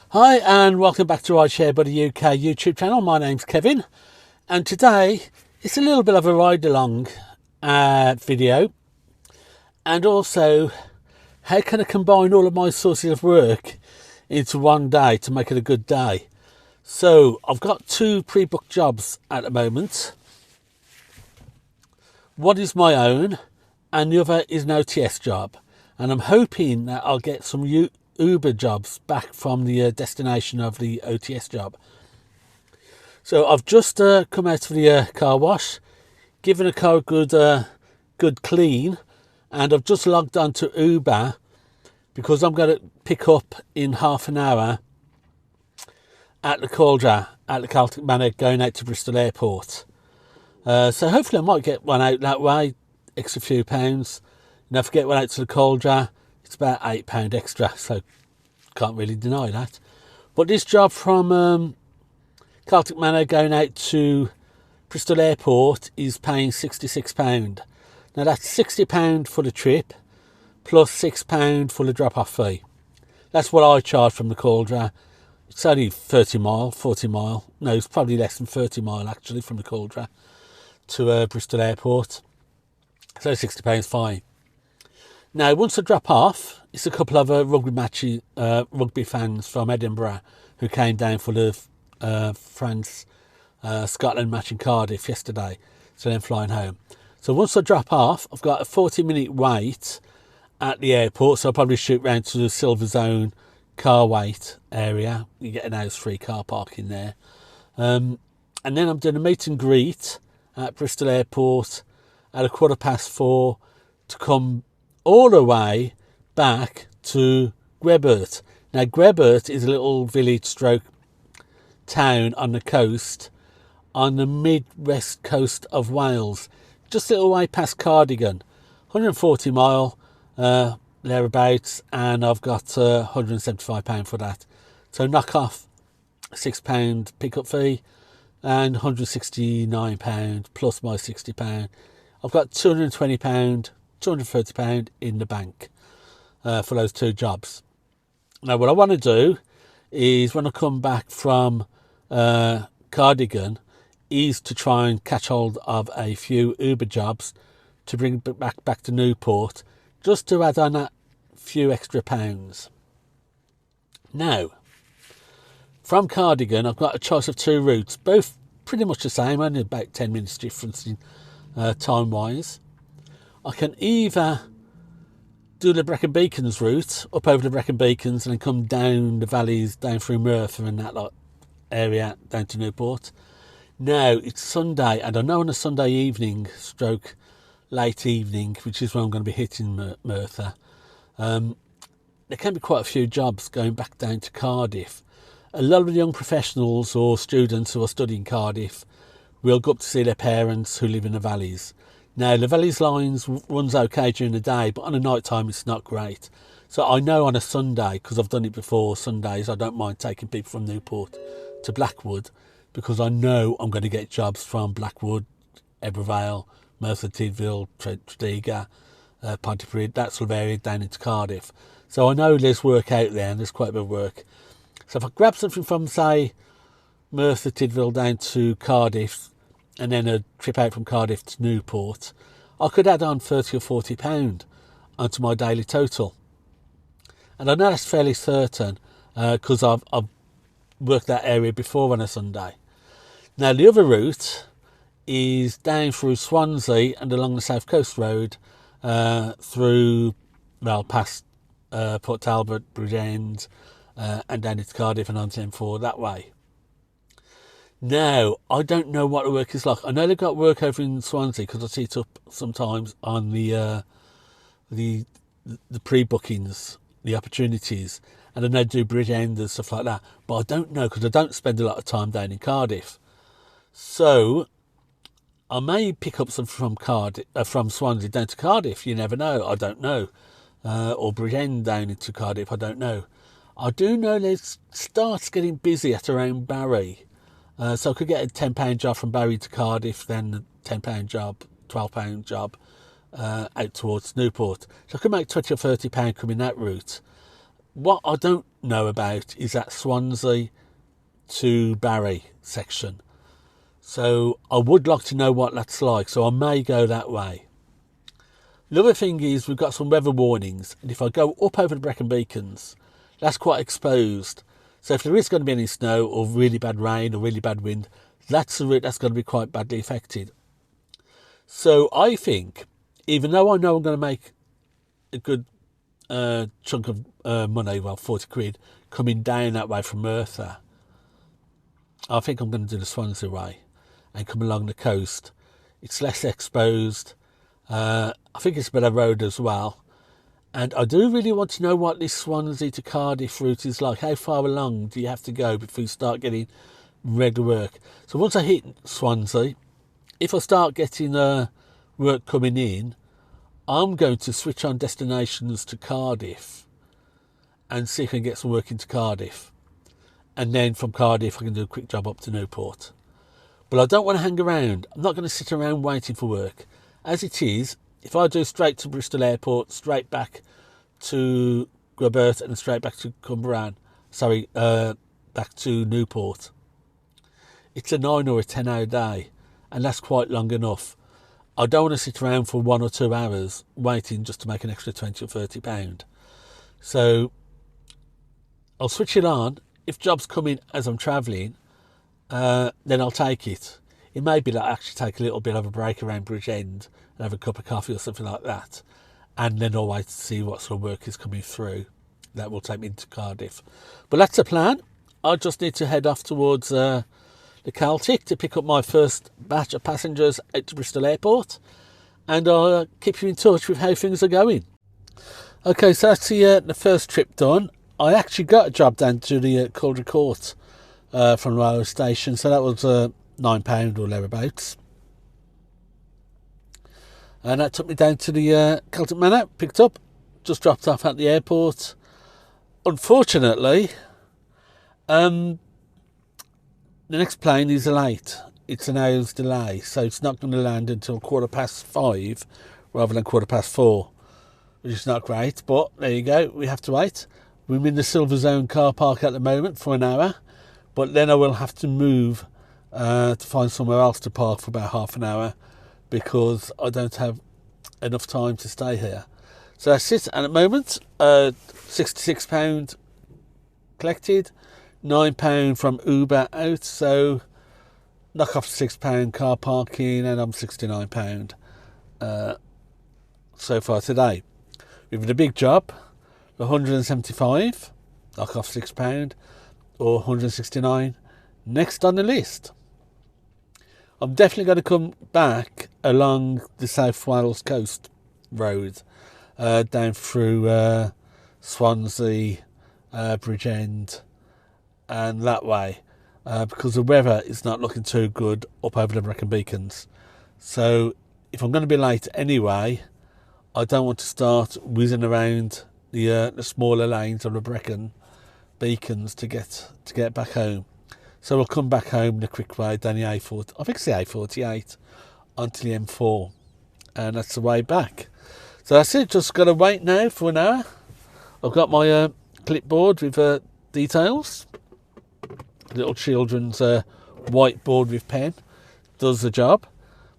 Hi and welcome back to Rideshare Buddy UK YouTube channel. My name's Kevin and today it's a little bit of a ride along video, and also how can I combine all of my sources of work into one day to make it a good day. So I've got two pre-booked jobs at the moment. One is my own and the other is an OTS job, and I'm hoping that I'll get some Uber jobs back from the destination of the OTS job. So I've just come out of the car wash, given a car a good clean, and I've just logged on to Uber because I'm going to pick up in half an hour at the Cauldre at the Celtic Manor going out to Bristol Airport. So hopefully I might get one out that way, extra few pounds. And if I get one out to the Cauldre, it's about £8 extra, so can't really deny that. But this job from Celtic Manor going out to Bristol Airport is paying £66. Now that's £60 for the trip plus £6 for the drop-off fee. That's what I charge from the Cauldre. It's only 40 mile. No, it's probably less than 30 mile actually from the Cauldre to Bristol Airport. So £60 fine. Now, once I drop off, it's a couple of rugby fans from Edinburgh who came down for the France-Scotland match in Cardiff yesterday, so then flying home. So once I drop off, I've got a 40-minute wait at the airport, so I'll probably shoot round to the Silver Zone car wait area. You get an hours-free car park in there. And then I'm doing a meet and greet at Bristol Airport at 4:15 to come all the way back to Gwbert. Now Gwbert is a little village stroke town on the coast, on the mid-west coast of Wales, just a little way past Cardigan. 140 mile thereabouts, and I've got £175 for that. So knock off £6 pickup fee and £169 plus my £60. I've got £220, £230 in the bank for those two jobs. Now what I want to do is when I come back from Cardigan is to try and catch hold of a few Uber jobs to bring back to Newport, just to add on that few extra pounds. Now from Cardigan I've got a choice of two routes, both pretty much the same, only about 10 minutes difference in time wise. I can either do the Brecon Beacons route, up over the Brecon Beacons, and then come down the valleys, down through Merthyr and that area, down to Newport. Now, it's Sunday, and I know on a Sunday evening, stroke late evening, which is when I'm going to be hitting Merthyr, there can be quite a few jobs going back down to Cardiff. A lot of the young professionals or students who are studying Cardiff will go up to see their parents who live in the valleys. Now, the Valleys lines runs okay during the day, but on a night time it's not great. So I know on a Sunday, because I've done it before, Sundays, I don't mind taking people from Newport to Blackwood, because I know I'm going to get jobs from Blackwood, Ebervale, Merthyr Tydfil, Tredegar, Pontypridd, that sort of area down into Cardiff. So I know there's work out there, and there's quite a bit of work. So if I grab something from, say, Merthyr Tydfil down to Cardiff, and then a trip out from Cardiff to Newport, I could add on £30 or £40 onto my daily total. And I know that's fairly certain because I've worked that area before on a Sunday. Now the other route is down through Swansea and along the South Coast Road through, well, past Port Talbot, Bridgend, and down into Cardiff and on to M4 that way. Now, I don't know what the work is like. I know they've got work over in Swansea because I see it up sometimes on the pre-bookings, the opportunities, and I know they do Bridgend and stuff like that. But I don't know because I don't spend a lot of time down in Cardiff. So I may pick up some from Swansea down to Cardiff. You never know. I don't know. Or Bridgend down into Cardiff. I don't know. I do know it starts getting busy at around Barry. So I could get a £10 job from Barry to Cardiff, then a £10 job, £12 job out towards Newport. So I could make £20 or £30 coming that route. What I don't know about is that Swansea to Barry section. So I would like to know what that's like, so I may go that way. The other thing is we've got some weather warnings, and if I go up over the Brecon Beacons, that's quite exposed. So if there is going to be any snow or really bad rain or really bad wind, that's the route that's going to be quite badly affected. So I think, even though I know I'm going to make a good chunk of money, well, 40 quid, coming down that way from Merthyr, I think I'm going to do the Swansea way and come along the coast. It's less exposed. I think it's a better road as well. And I do really want to know what this Swansea to Cardiff route is like. How far along do you have to go before you start getting regular work? So once I hit Swansea, if I start getting work coming in, I'm going to switch on destinations to Cardiff and see if I can get some work into Cardiff. And then from Cardiff, I can do a quick job up to Newport. But I don't want to hang around. I'm not going to sit around waiting for work. As it is, if I do straight to Bristol Airport, straight back to Gwbert and straight back to back to Newport, it's a 9 or a 10 hour day, and that's quite long enough. I don't want to sit around for 1 or 2 hours waiting just to make an extra £20 or £30. So I'll switch it on. If jobs come in as I'm travelling, then I'll take it. It may be that I actually take a little bit of a break around Bridgend and have a cup of coffee or something like that, and then I'll wait to see what sort of work is coming through that will take me into Cardiff. But that's the plan. I just need to head off towards the Celtic to pick up my first batch of passengers at Bristol Airport, and I'll keep you in touch with how things are going. Okay, so that's the first trip done. I actually got a job down to the Calder Court from the railway station, so that was £9 or thereabouts. And that took me down to the Celtic Manor, picked up, just dropped off at the airport. Unfortunately, the next plane is late. It's an hour's delay, so it's not going to land until 5:15 rather than 4:15, which is not great, but there you go, we have to wait. We're in the Silver Zone car park at the moment for an hour, but then I will have to move to find somewhere else to park for about half an hour because I don't have enough time to stay here. So that's it. And at the moment, £66 collected, £9 from Uber out, so knock off £6 car parking, and I'm £69 so far today. With the big job, the 175, knock off £6, or 169 next on the list. I'm definitely going to come back along the South Wales coast road, down through Swansea, Bridgend, and that way, because the weather is not looking too good up over the Brecon Beacons. So if I'm going to be late anyway, I don't want to start whizzing around the smaller lanes of the Brecon Beacons to get back home. So we'll come back home the quick way down the A40, I think it's the A48, onto the M4, and that's the way back. So that's it, just got to wait now for an hour. I've got my clipboard with details, little children's whiteboard with pen, does the job.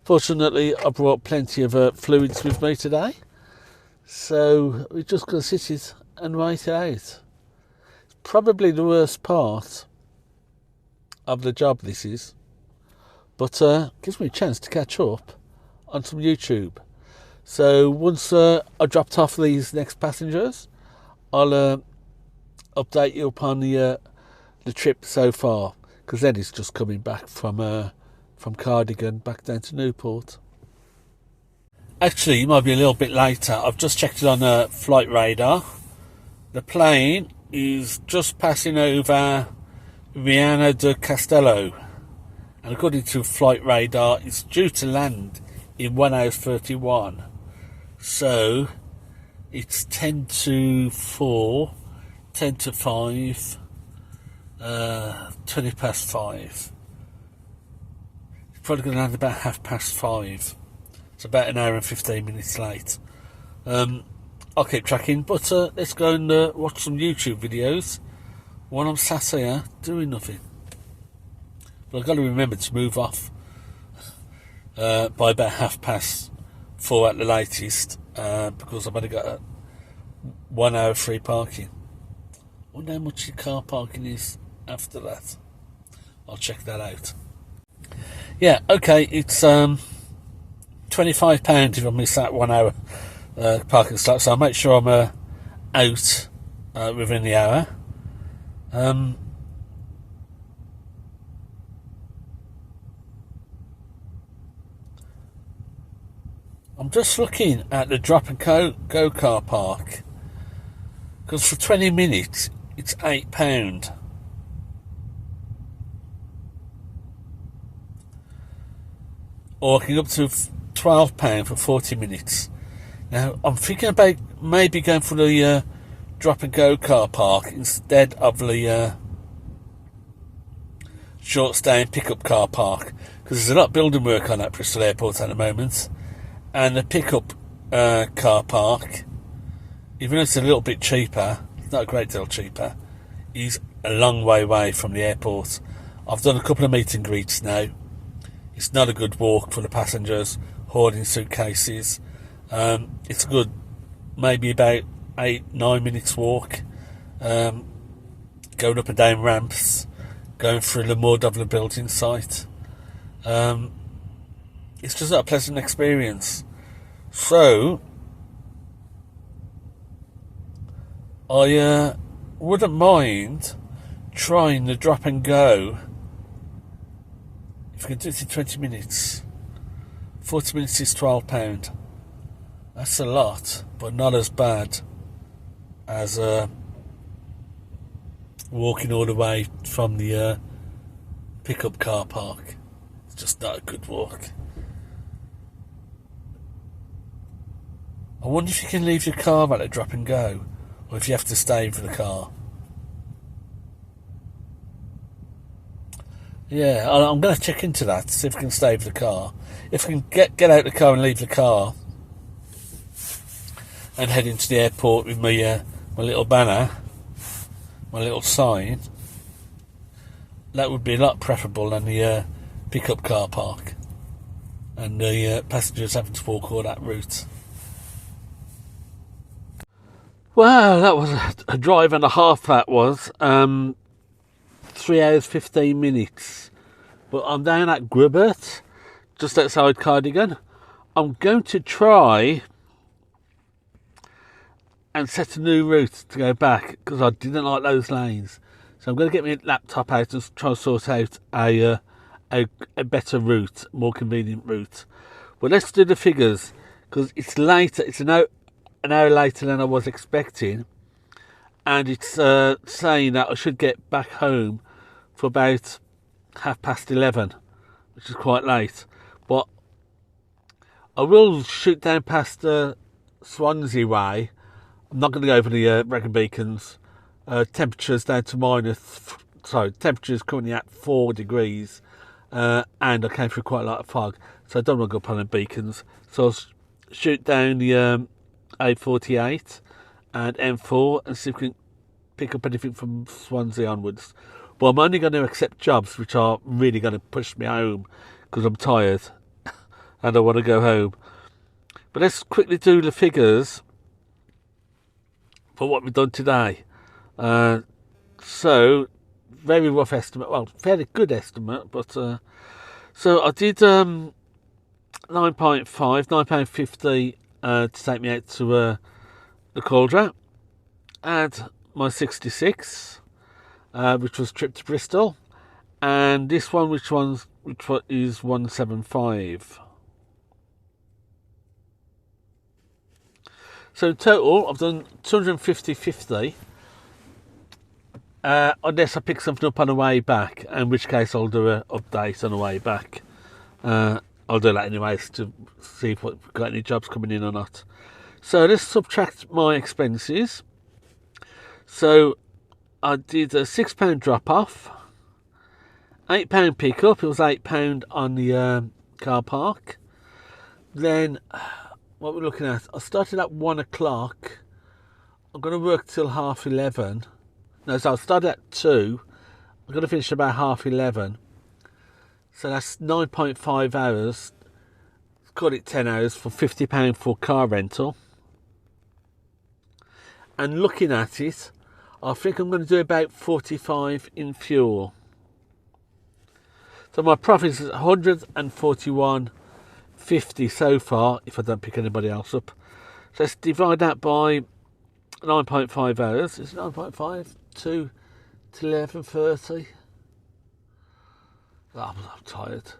Fortunately, I brought plenty of fluids with me today, so we're just going to sit it and wait it out. It's probably the worst part of the job, this is, but gives me a chance to catch up on some YouTube. So once I dropped off these next passengers, I'll update you upon the trip so far, because then it's just coming back from Cardigan back down to Newport. Actually, it might be a little bit later. I've just checked it on flight radar. The plane is just passing over Viana do Castelo, and according to flight radar, it's due to land in 1 hour 31. So it's 10 to 4, 10 to 5, 20 past 5. It's probably going to land about 5:30. It's about an hour and 15 minutes late. I'll keep tracking, but let's go and watch some YouTube videos while I'm sat here doing nothing. But I've got to remember to move off by about 4:30 at the latest, because I've only got 1 hour free parking. I wonder how much the car parking is after that. I'll check that out. Yeah, okay, it's £25 if I miss that 1 hour parking slot, so I'll make sure I'm out within the hour. I'm just looking at the drop and go car park, because for 20 minutes it's £8. Or I can go up to £12 for 40 minutes. Now I'm thinking about maybe going for the drop and go car park instead of the short stay and pickup car park, because there's a lot of building work on at Bristol Airport at the moment, and the pickup car park, even though it's a little bit cheaper, it's not a great deal cheaper, is a long way away from the airport. I've done a couple of meet and greets now. It's not a good walk for the passengers hoarding suitcases. It's a good, maybe about 8-9 minutes walk, going up and down ramps, going through the mud of the building site. It's just not a pleasant experience. So I wouldn't mind trying the drop and go. If we can do it in 20 minutes, 40 minutes is £12. That's a lot, but not as bad as walking all the way from the pickup car park. It's just not a good walk. I wonder if you can leave your car at a drop and go, or if you have to stay for the car. Yeah, I'm going to check into that, see if I can stay for the car. If I can get out the car and leave the car and head into the airport with my little banner, my little sign, that would be a lot preferable than the pickup car park and the passengers having to walk all that route. Well, that was a drive and a half, that was. 3 hours 15 minutes. But I'm down at Gwbert, just outside Cardigan. I'm going to try and set a new route to go back, because I didn't like those lanes. So I'm going to get my laptop out and try and sort out a better route, more convenient route. But let's do the figures, because it's later. It's an hour later than I was expecting, and it's saying that I should get back home for about 11:30, which is quite late. But I will shoot down past Swansea way. I'm not going to go over the Wrekin Beacons. Temperatures down to temperatures currently at 4 degrees, and I came through quite a lot of fog, so I don't want to go up on the beacons. So I'll shoot down the A48 and M4 and see if we can pick up anything from Swansea onwards. But I'm only going to accept jobs which are really going to push me home, because I'm tired and I want to go home. But let's quickly do the figures for what we've done today. So, very rough estimate, well, fairly good estimate, but so I did £9.50 to take me out to the Cauldron, and my 66, which was trip to Bristol, and this one, which is 175. So in total, I've done 250.50, unless I pick something up on the way back, in which case I'll do an update on the way back. I'll do that anyways to see if we've got any jobs coming in or not. So let's subtract my expenses. So I did a £6 drop off, £8 pick up. It was £8 on the car park. Then, what we're looking at, I started at 1 o'clock. I'm going to work till 11:30. No, so I started at 2. I'm going to finish about 11:30. So that's 9.5 hours. Call it 10 hours for £50 for car rental. And looking at it, I think I'm going to do about 45 in fuel. So my profit is 141.50 so far, if I don't pick anybody else up. So let's divide that by 9.5 hours. It's 9.5, 2 to 11:30. Oh, I'm tired.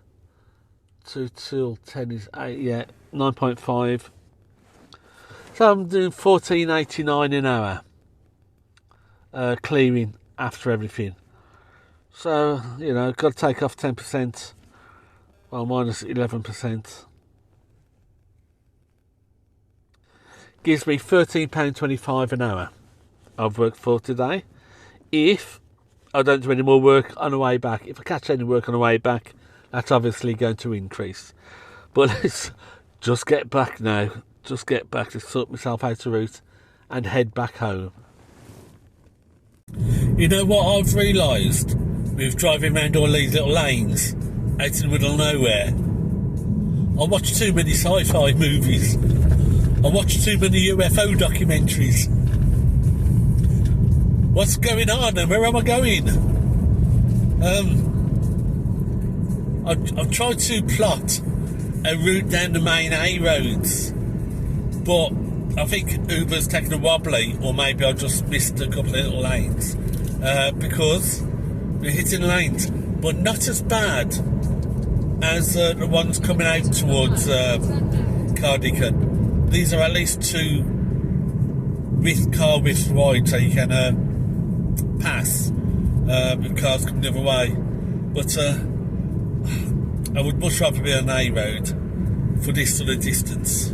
2 till 10 is 8, yeah, 9.5. So I'm doing 14.89 an hour. Clearing after everything. So, you know, got to take off 10%. Well, minus 11%. Gives me £13.25 an hour I've worked for today. If I don't do any more work on the way back. If I catch any work on the way back, that's obviously going to increase. But let's just get back now. Just get back to sort myself out the route and head back home. You know what I've realised with driving around all these little lanes out in the middle of nowhere? I watch too many sci-fi movies. I watch too many UFO documentaries. What's going on and where am I going? I've tried to plot a route down the main A roads, but I think Uber's taken a wobbly, or maybe I just missed a couple of little lanes, because we're hitting lanes, but not as bad as the ones coming out towards Cardigan. These are at least 2 car width wide, so you can pass with cars coming the other way. But I would much rather be on A road for this sort of distance,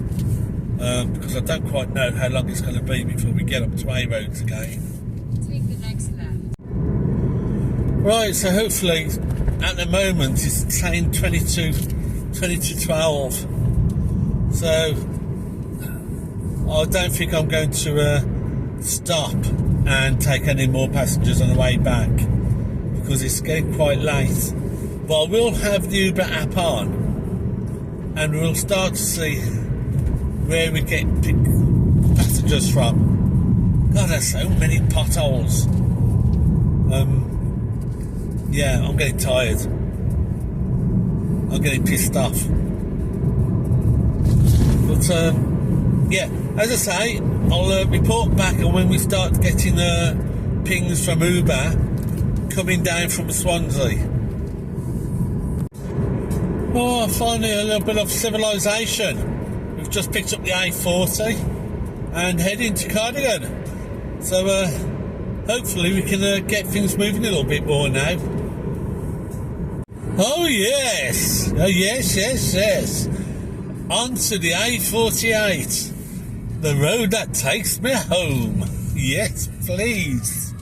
because I don't quite know how long it's going to be before we get up to A roads again. Take the next left. Right, so hopefully at the moment it's saying 20 to 12. So I don't think I'm going to stop and take any more passengers on the way back, because it's getting quite late. But I will have the Uber app on, and we'll start to see where we get passengers from. God, there's so many potholes. Yeah, I'm getting tired. I'm getting pissed off. But yeah, as I say, I'll report back on when we start getting pings from Uber coming down from Swansea. Oh, finally a little bit of civilization. We've just picked up the A40 and heading to Cardigan. So hopefully we can get things moving a little bit more now. Oh yes, oh yes. On to the A48, the road that takes me home. Yes, please.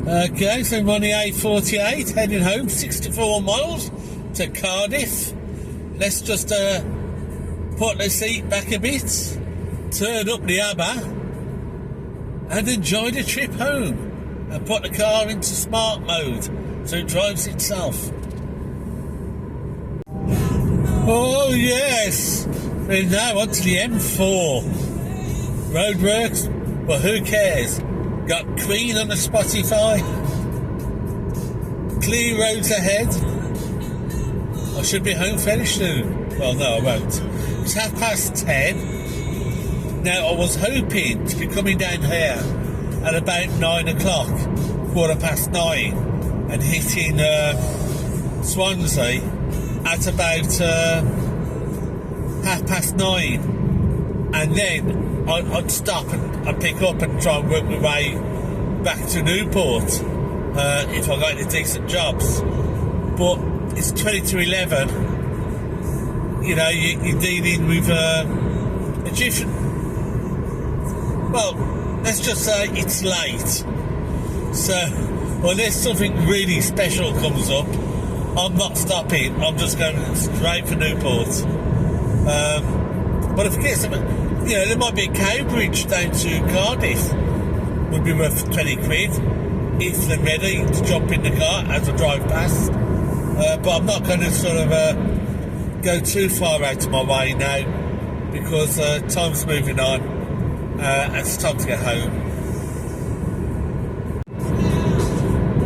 Okay, so I'm on the A48, heading home, 64 miles to Cardiff. Let's just put the seat back a bit, turn up the ABBA, and enjoy the trip home. And put the car into smart mode, so it drives itself. Oh yes, we're now onto the M4. Roadworks, well who cares? Got Queen on the Spotify. Clear roads ahead. I should be home fairly soon. Well, no, I won't. It's 10:30. Now, I was hoping to be coming down here at about 9 o'clock, 9:15, and hitting Swansea at about 9:30. And then I'd stop and I'd pick up and try and work my way back to Newport if I got any decent jobs. But it's 20 to 11. You know, you're dealing with a different... Well, let's just say it's late. So, unless something really special comes up, I'm not stopping. I'm just going straight for Newport. But if I get some, there might be a Cambridge down to Cardiff. Would be worth 20 quid if they're ready to jump in the car as I drive past. But I'm not going to sort of go too far out of my way now because time's moving on. It's time to get home.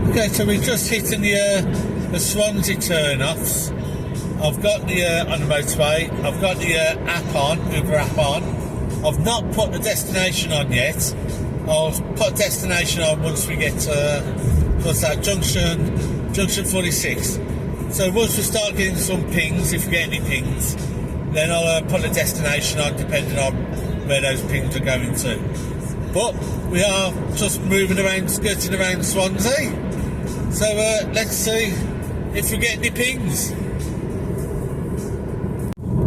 Okay, so we're just hitting the Swansea turn-offs. I've got the on the motorway. I've got the app on, Uber app on. I've not put the destination on yet. I'll put destination on once we get to what's that, junction 46. So once we start getting some pings, if we get any pings, then I'll put the destination on depending on where those pings are going to. But we are just moving around, skirting around Swansea. So let's see if we get any pings.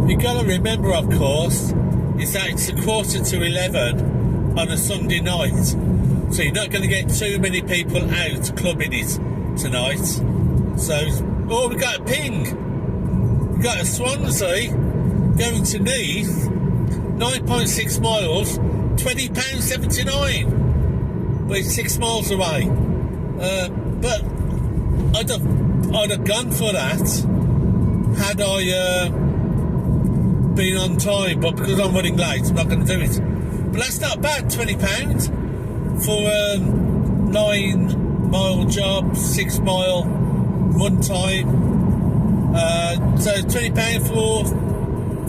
You've got to remember, of course, is that it's 11:15 on a Sunday night. So you're not going to get too many people out clubbing it tonight. So, we got a ping. We got a Swansea going to Neath, 9.6 miles, £20.79. But it's 6 miles away. But I'd have gone for that had I been on time, but because I'm running late, I'm not going to do it. But that's not bad, £20 for a 9 mile job, 6 mile run time. So £20 for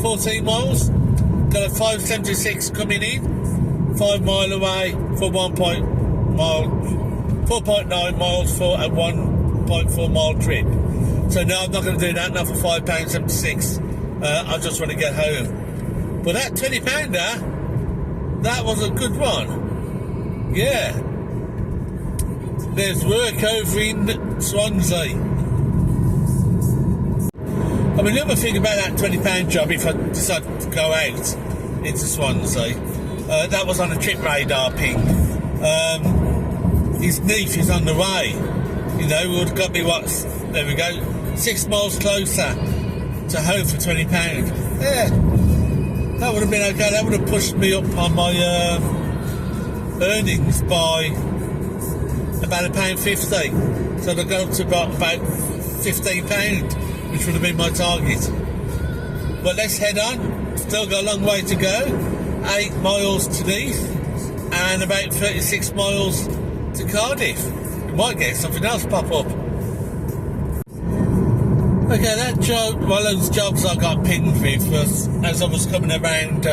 14 miles. Got a 576 coming in, 5 mile away for 4.9 miles for a 1.4 mile trip. So no, I'm not going to do that, not for £5.76. I just want to get home. But that £20, that was a good one. Yeah. There's work over in Swansea. I mean, the other thing about that £20 job, if I decide to go out into Swansea, that was on a trip radar ping. His Neath is on the way. Would have got me there we go, 6 miles closer to home for £20. Yeah, that would have been okay. That would have pushed me up on my earnings by about £1.50. So I'd go up to about £15, which would have been my target. But let's head on. Still got a long way to go. 8 miles to Neath and about 36 miles to Cardiff. We might get something else pop up. Okay, that job, well, those jobs I got pinged with was as I was coming around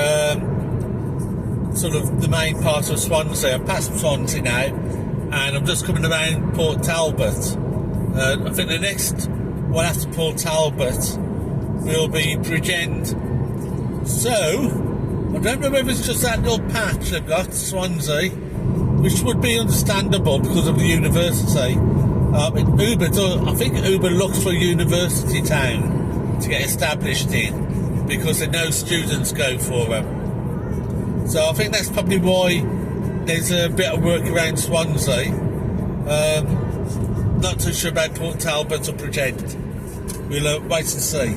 sort of the main part of Swansea. I'm past Swansea now, and I'm just coming around Port Talbot. I think the next one after Port Talbot will be Bridgend. So, I don't know whether it's just that little patch they've got, Swansea, which would be understandable because of the university. I think Uber looks for a university town to get established in because they know students go for them. So I think that's probably why there's a bit of work around Swansea. Not too sure about Port Talbot or Bridgend. We'll wait and see.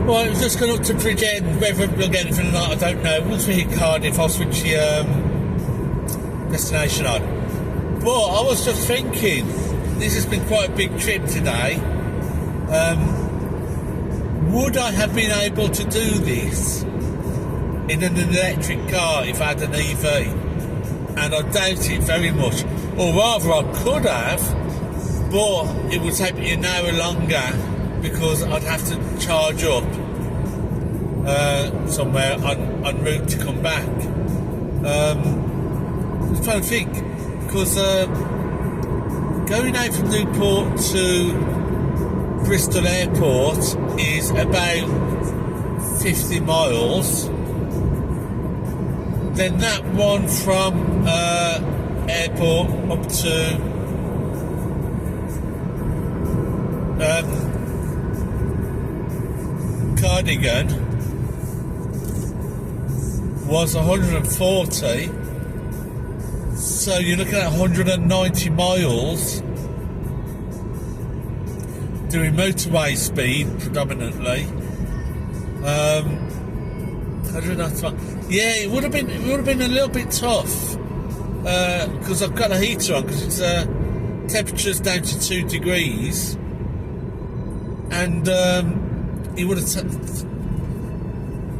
Right, we've just gone up to Bridgend. Whether we'll get anything or not, I don't know. Once we hit Cardiff, I'll switch the destination on. But I was just thinking, this has been quite a big trip today. Would I have been able to do this in an electric car if I had an EV? And I doubt it very much. Or rather, I could have, but it would take me an hour longer because I'd have to charge up somewhere en route to come back. I'm trying to think, because going out from Newport to Bristol Airport is about 50 miles. Then that one from airport up to Cardigan was 140. So you're looking at 190 miles doing motorway speed predominantly. 190 miles. Yeah, it would have been a little bit tough because I've got a heater on because it's temperature's down to 2 degrees, and it would have.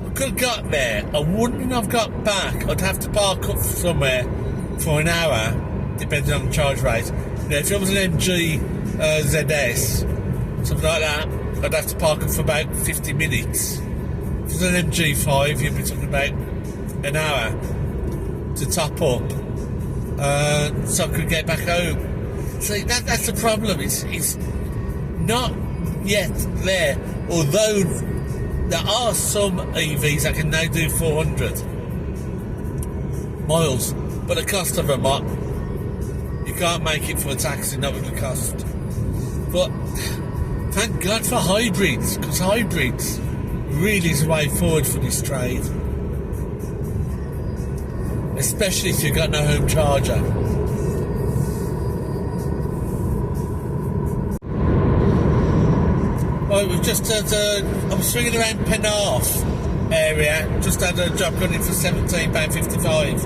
I could have got there. I wouldn't have got back. I'd have to park up somewhere for an hour, depending on the charge rate. If it was an MG ZS, something like that, I'd have to park up for about 50 minutes. If it was an MG5, you'd be talking about an hour to top up, so I could get back home. See, that's the problem. It's not yet there, although there are some EVs that can now do 400 miles, but the cost of them, you can't make it for a taxi, not with the cost. But thank God for hybrids, because hybrids really is the way forward for this trade, especially if you've got no home charger. Right, we've just had I'm swinging around Penarth area, just had a job running for £17.55,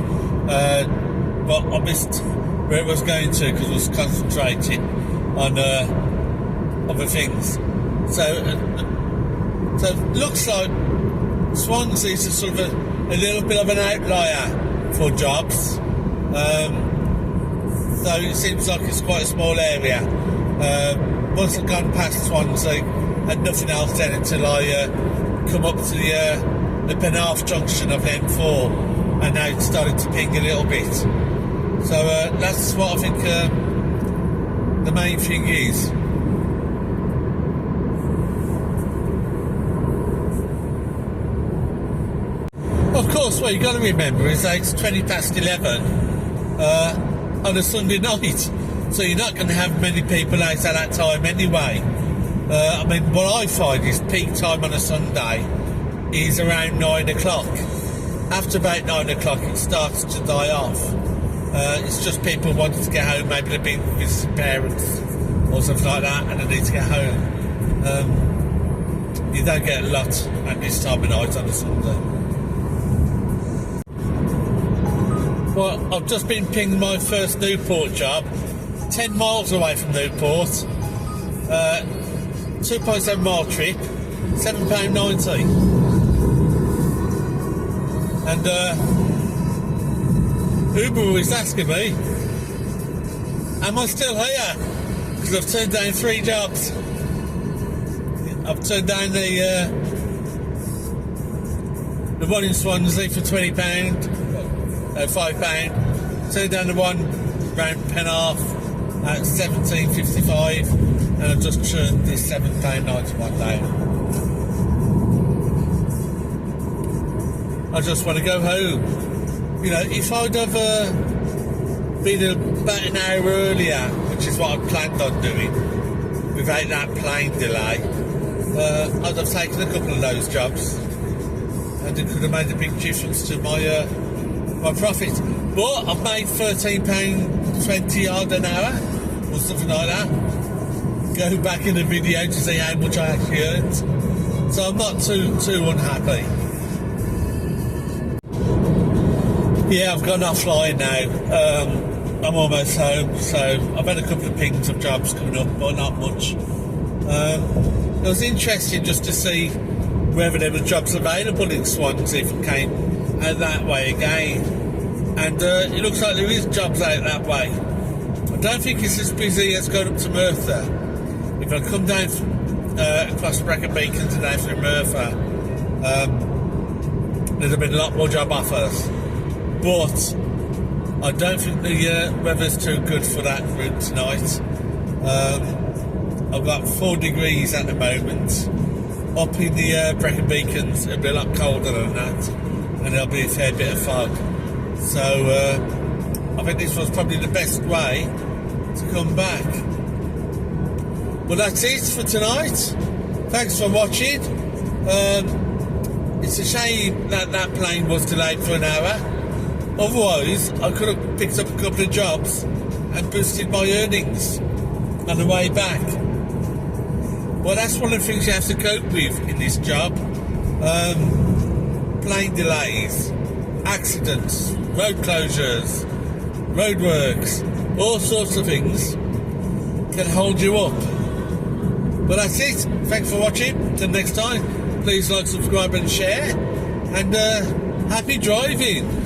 but I missed where it was going to because I was concentrating on other things. So looks like Swansea's a sort of a little bit of an outlier for jobs. So it seems like it's quite a small area. Once I've gone past Swansea, had nothing else then until I come up to the Penarth junction of M4, and now it's starting to ping a little bit. So that's what I think the main thing is. Of course, what you've got to remember is that it's 11:20 on a Sunday night, so you're not going to have many people out at that time anyway. I mean, what I find is peak time on a Sunday is around 9 o'clock. After about 9 o'clock, it starts to die off. It's just people wanting to get home, maybe they've been visiting parents or something like that, and they need to get home. You don't get a lot at this time of night on a Sunday. Well, I've just been pinged my first Newport job, 10 miles away from Newport. 2.7 mile trip, £7.90. And Uber was asking me, am I still here? Because I've turned down 3 jobs. I've turned down the one in Swansea for £20, £5. Turned down the one round Penarth at £17.55. And I've just turned this £7.91 down. I just want to go home. You know, if I'd have been about an hour earlier, which is what I planned on doing, without that plane delay, I'd have taken a couple of those jobs, and it could have made a big difference to my my profit. But I've made £13.20 odd an hour, or something like that. Go back in the video to see how much I actually earned. So I'm not too unhappy. Yeah, I've gone offline now. I'm almost home, so I've had a couple of pings of jobs coming up, but not much. It was interesting just to see whether there were jobs available in Swansea if it came out that way again. And it looks like there is jobs out that way. I don't think it's as busy as going up to Merthyr. If I come down across Brecon Beacon today through Merthyr, there's been a lot more job offers. But I don't think the weather's too good for that route tonight. I've got 4 degrees at the moment. Up in the Brecon Beacons, it'll be a lot colder than that, and there'll be a fair bit of fog. So I think this was probably the best way to come back. Well, that's it for tonight. Thanks for watching. It's a shame that that plane was delayed for an hour. Otherwise, I could have picked up a couple of jobs and boosted my earnings on the way back. Well, that's one of the things you have to cope with in this job. Plane delays, accidents, road closures, roadworks, all sorts of things can hold you up. But that's it. Thanks for watching. Till next time, please like, subscribe and share. And happy driving.